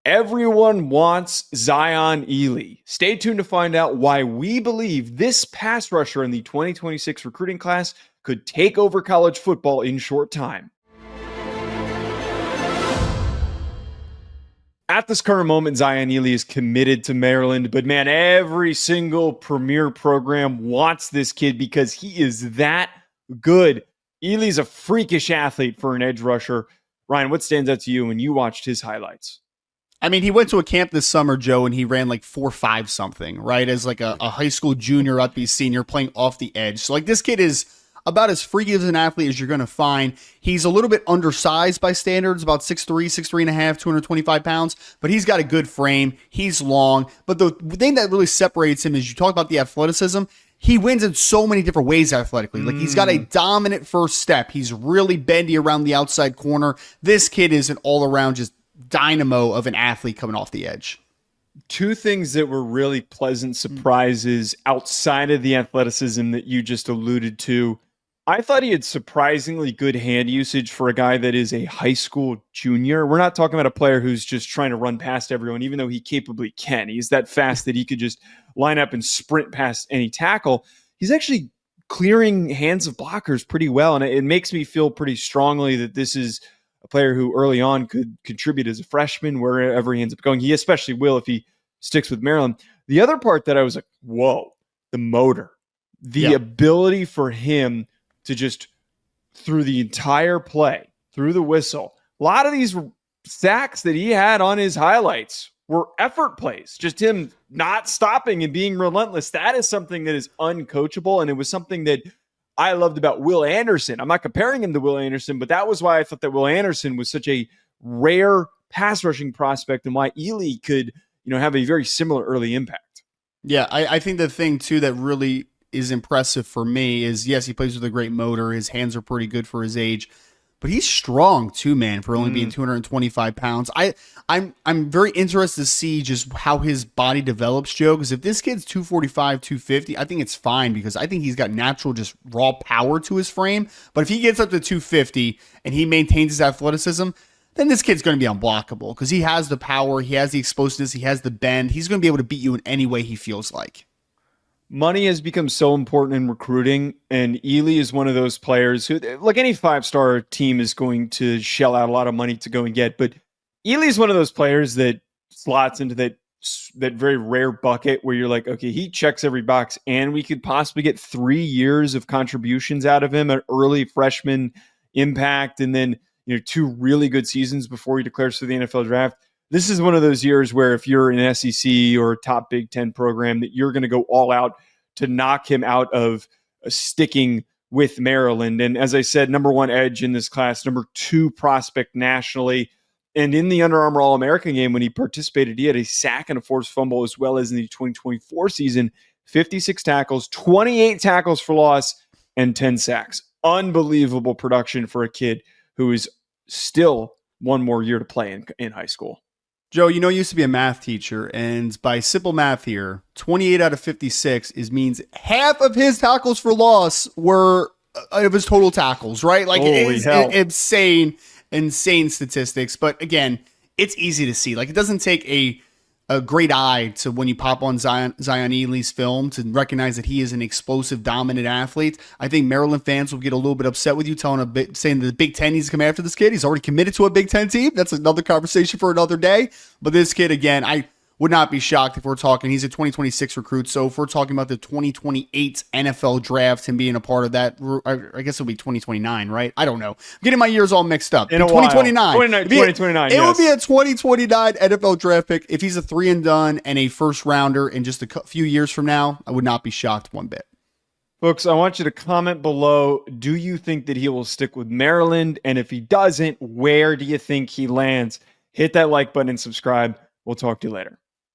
Everyone wants Zion Elee. Stay tuned to find out why we believe this pass rusher in the 2026 recruiting class could take over college football in short time. At this current moment, Zion Elee is committed to Maryland, but man, every single premier program wants this kid because he is that good. Elee's a freakish athlete for an edge rusher. Ryan, what stands out to you when you watched his highlights? I mean, he went to a camp this summer, Joe, and he ran like 4.5 something, right? As like a high school junior up, be senior playing off the edge. So like this kid is about as freaky as an athlete as you're going to find. He's a little bit undersized by standards, about 6'3", 6'3.5", 225 pounds, but he's got a good frame. He's long. But the thing that really separates him is you talk about the athleticism. He wins in so many different ways athletically. Like he's got a dominant first step. He's really bendy around the outside corner. This kid is an all-around just dynamo of an athlete coming off the edge. Two things that were really pleasant surprises outside of the athleticism that you just alluded to. I thought he had surprisingly good hand usage for a guy that is a high school junior. We're not talking about a player who's just trying to run past everyone, even though he capably can. He's that fast that he could just line up and sprint past any tackle. He's actually clearing hands of blockers pretty well, and it makes me feel pretty strongly that this is a player who early on could contribute as a freshman wherever he ends up going. He especially will if he sticks with Maryland. The other part that I was like, whoa, the motor, the ability for him to just through the entire play, through the whistle. A lot of these sacks that he had on his highlights were effort plays, just him not stopping and being relentless. That is something that is uncoachable, and it was something that I loved about Will Anderson. I'm not comparing him to Will Anderson, but that was why I thought that Will Anderson was such a rare pass rushing prospect and why Elee could, have a very similar early impact. Yeah, I think the thing too that really is impressive for me is, yes, he plays with a great motor. His hands are pretty good for his age, but he's strong too, man, for only being 225 pounds. I'm very interested to see just how his body develops, Joe, because if this kid's 245, 250, I think it's fine because I think he's got natural, just raw power to his frame. But if he gets up to 250 and he maintains his athleticism, then this kid's going to be unblockable because he has the power, he has the explosiveness, he has the bend. He's going to be able to beat you in any way he feels like. Money has become so important in recruiting, and Elee is one of those players who, like any five-star team, is going to shell out a lot of money to go and get. But Elee is one of those players that slots into that very rare bucket where you're like, okay, he checks every box, and we could possibly get 3 years of contributions out of him, an early freshman impact, and then 2 really good seasons before he declares for the NFL draft. This is one of those years where if you're an SEC or top Big Ten program, that you're going to go all out to knock him out of sticking with Maryland. And as I said, number 1 edge in this class, number 2 prospect nationally. And in the Under Armour All-American game, when he participated, he had a sack and a forced fumble, as well as in the 2024 season, 56 tackles, 28 tackles for loss, and 10 sacks. Unbelievable production for a kid who is still one more year to play in high school. Joe, you used to be a math teacher, and by simple math here, 28 out of 56 means half of his tackles for loss were of his total tackles, right? Like, it is insane statistics. But again, it's easy to see. Like, it doesn't take a great eye to when you pop on Zion Elee's film to recognize that he is an explosive, dominant athlete. I think Maryland fans will get a little bit upset with you saying that the Big Ten needs to come after this kid. He's already committed to a Big Ten team. That's another conversation for another day. But this kid, again, I would not be shocked if we're talking, he's a 2026 recruit. So if we're talking about the 2028 NFL draft, him being a part of that, I guess it'll be 2029, right? I don't know. I'm getting my years all mixed up. In a 2029. 2029, It would be a 2029 NFL draft pick. If he's a 3 and done and a first rounder in just a few years from now, I would not be shocked one bit. Folks, I want you to comment below. Do you think that he will stick with Maryland? And if he doesn't, where do you think he lands? Hit that like button and subscribe. We'll talk to you later.